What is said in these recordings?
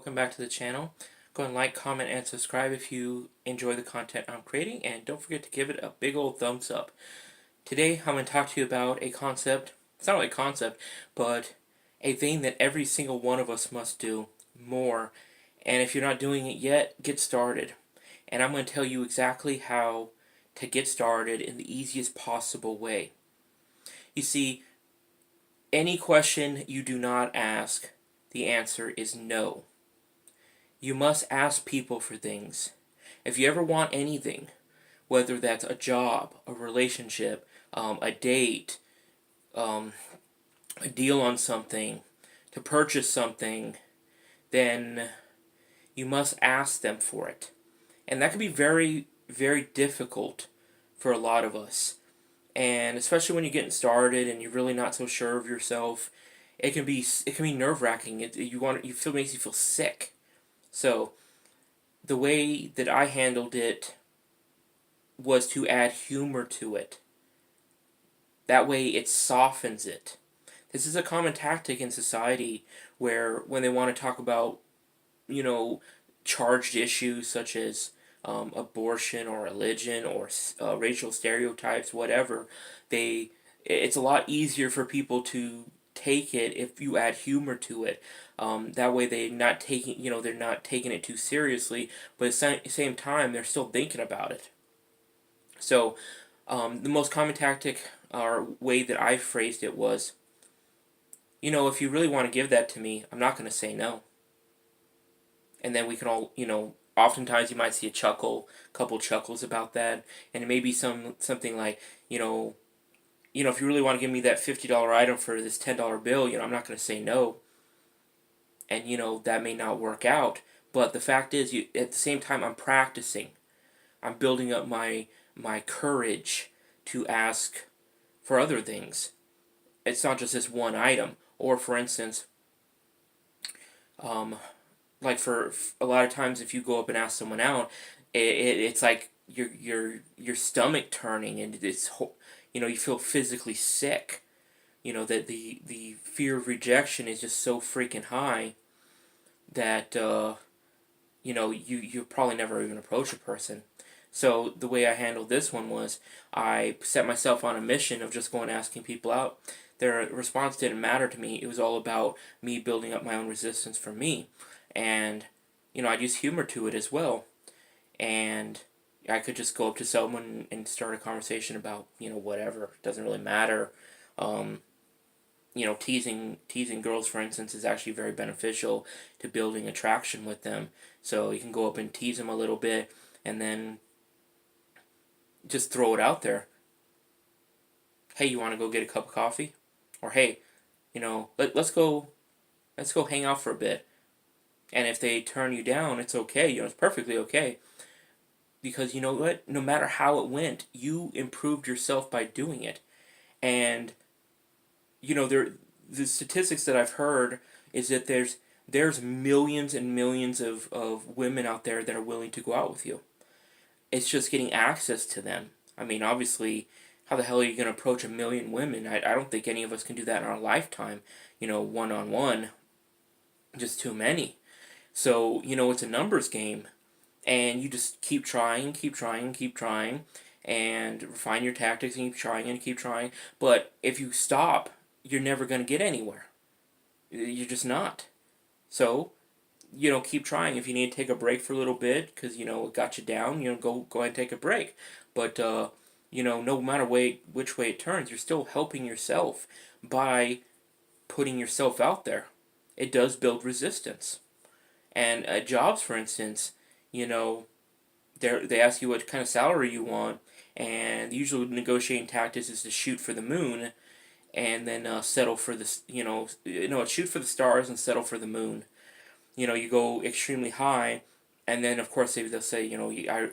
Welcome back to the channel. Go and like, comment, and subscribe if you enjoy the content I'm creating, and don't forget to give it a big old thumbs up. Today I'm going to talk to you about a concept, it's not really a concept, but a thing that every single one of us must do more, and if you're not doing it yet, get started. And I'm going to tell you exactly how to get started in the easiest possible way. You see, any question you do not ask, the answer is no. You must ask people for things. If you ever want anything, whether that's a job, a relationship, a date, um, a deal on something, to purchase something, then you must ask them for it. And that can be very, very difficult for a lot of us. And especially when you're getting started and you're really not so sure of yourself, it can be nerve wracking. It makes you feel sick. So the way that I handled it was to add humor to it. That way it softens it. This is a common tactic in society where when they want to talk about, you know, charged issues such as abortion or religion or racial stereotypes, whatever, it's a lot easier for people to take it if you add humor to it. That way they're not taking it too seriously, but at the same time they're still thinking about it. So the most common tactic or way that I phrased it was, if you really want to give that to me, I'm not going to say no. And then we can all, oftentimes you might see a couple chuckles about that, and it may be something like, if you really want to give me that $50 item for this $10 bill, I'm not going to say no. And that may not work out, but the fact is, at the same time, I'm practicing. I'm building up my courage to ask for other things. It's not just this one item. Or for instance, like for a lot of times, if you go up and ask someone out, it's like your stomach turning, and you feel physically sick. That the fear of rejection is just so freaking high that you probably never even approach a person. So the way I handled this one was I set myself on a mission of just going asking people out. Their response didn't matter to me. It was all about me building up my own resistance for me. And, I'd use humor to it as well. And I could just go up to someone and start a conversation about, whatever. It doesn't really matter. Um, teasing girls, for instance, is actually very beneficial to building attraction with them. So you can go up and tease them a little bit, and then just throw it out there. Hey, you want to go get a cup of coffee? Or hey, let's go hang out for a bit. And if they turn you down, it's okay. It's perfectly okay. Because you know what? No matter how it went, you improved yourself by doing it. And the statistics that I've heard is that there's millions and millions of women out there that are willing to go out with you. It's just getting access to them. I mean, obviously, how the hell are you going to approach a million women? I don't think any of us can do that in our lifetime, one on one. Just too many. So, it's a numbers game. And you just keep trying, keep trying, keep trying, and refine your tactics and keep trying and keep trying. But if you stop, you're never going to get anywhere. You're just not. So, keep trying. If you need to take a break for a little bit because, it got you down, go ahead and take a break. But, no matter which way it turns, you're still helping yourself by putting yourself out there. It does build resistance. And at jobs, for instance, they ask you what kind of salary you want, and the usual negotiating tactics is to shoot for the moon, and then settle for shoot for the stars and settle for the moon. You go extremely high, and then of course they'll say,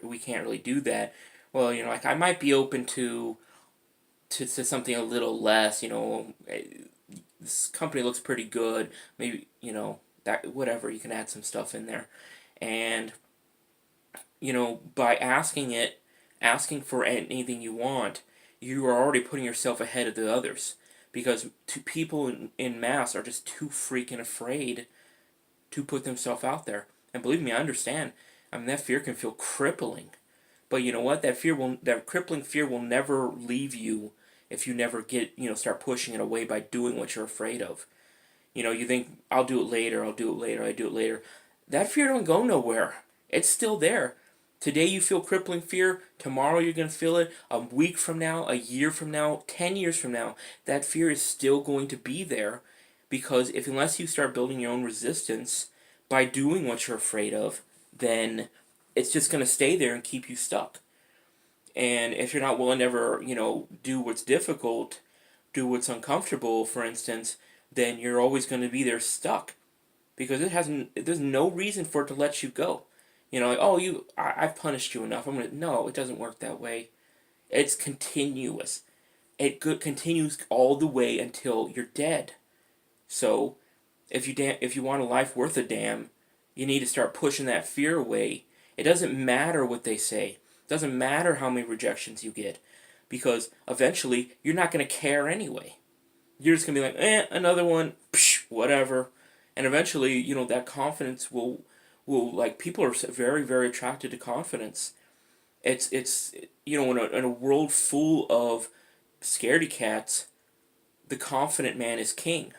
we can't really do that. Well, like I might be open to something a little less. This company looks pretty good. Maybe that whatever, you can add some stuff in there, and by asking for anything you want, you are already putting yourself ahead of the others, because people in mass are just too freaking afraid to put themselves out there. And believe me, I understand. I mean, that fear can feel crippling. But you know what? That crippling fear will never leave you if you never start pushing it away by doing what you're afraid of. You think, I'll do it later, I'll do it later, I do it later. That fear don't go nowhere. It's still there. Today you feel crippling fear, tomorrow you're going to feel it, a week from now, a year from now, 10 years from now, that fear is still going to be there, because unless you start building your own resistance by doing what you're afraid of, then it's just going to stay there and keep you stuck. And if you're not willing to ever, do what's difficult, do what's uncomfortable, for instance, then you're always going to be there stuck, because there's no reason for it to let you go. Like, oh, I've punished you enough. No, it doesn't work that way. It's continuous. It continues all the way until you're dead. So, if you want a life worth a damn, you need to start pushing that fear away. It doesn't matter what they say. It doesn't matter how many rejections you get, because eventually you're not going to care anyway. You're just going to be like, another one, psh, whatever. And eventually, that confidence will like, people are very, very attracted to confidence. It's in a world full of scaredy cats, the confident man is king.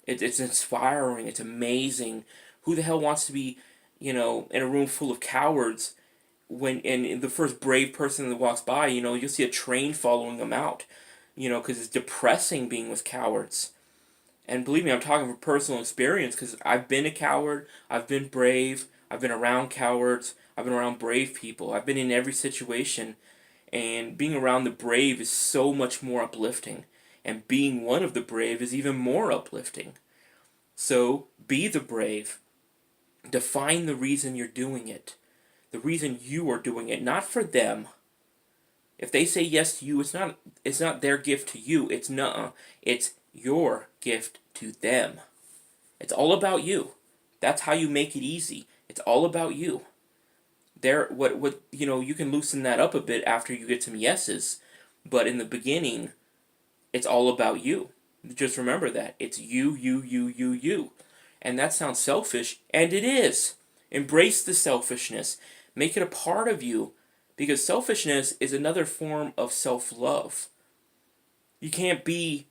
It's inspiring. It's amazing. Who the hell wants to be, in a room full of cowards and the first brave person that walks by, you'll see a train following them out, because it's depressing being with cowards. And believe me, I'm talking from personal experience, because I've been a coward, I've been brave, I've been around cowards, I've been around brave people, I've been in every situation, and being around the brave is so much more uplifting, and being one of the brave is even more uplifting. So, be the brave. Define the reason you're doing it. The reason you are doing it, not for them. If they say yes to you, it's not their gift to you. It's your gift to them. It's all about you. That's how you make it easy. It's all about you. You can loosen that up a bit after you get some yeses, but in the beginning, it's all about you. Just remember that. It's you, you, you, you, you. And that sounds selfish, and it is. Embrace the selfishness. Make it a part of you, because selfishness is another form of self-love. You can't be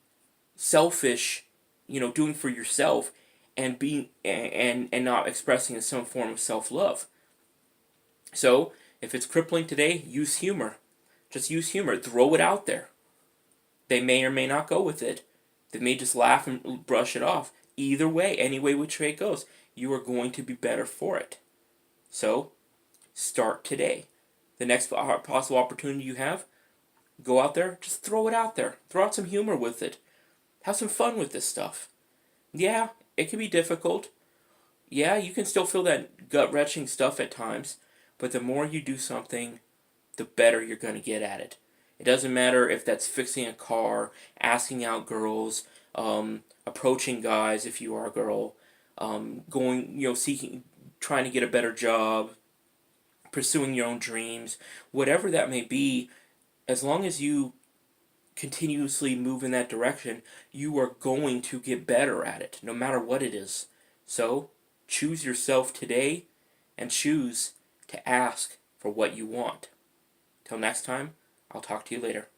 selfish, doing for yourself and being and not expressing some form of self-love. So, if it's crippling today, use humor. Just use humor. Throw it out there. They may or may not go with it. They may just laugh and brush it off. Either way, any way which way it goes, you are going to be better for it. So, start today. The next possible opportunity you have, go out there, just throw it out there. Throw out some humor with it. Have some fun with this stuff. Yeah, it can be difficult. Yeah, you can still feel that gut-wrenching stuff at times, but the more you do something, the better you're going to get at it. It doesn't matter if that's fixing a car, asking out girls, approaching guys if you are a girl, trying to get a better job, pursuing your own dreams, whatever that may be. As long as you continuously move in that direction, you are going to get better at it, no matter what it is. So, choose yourself today, and choose to ask for what you want. Till next time, I'll talk to you later.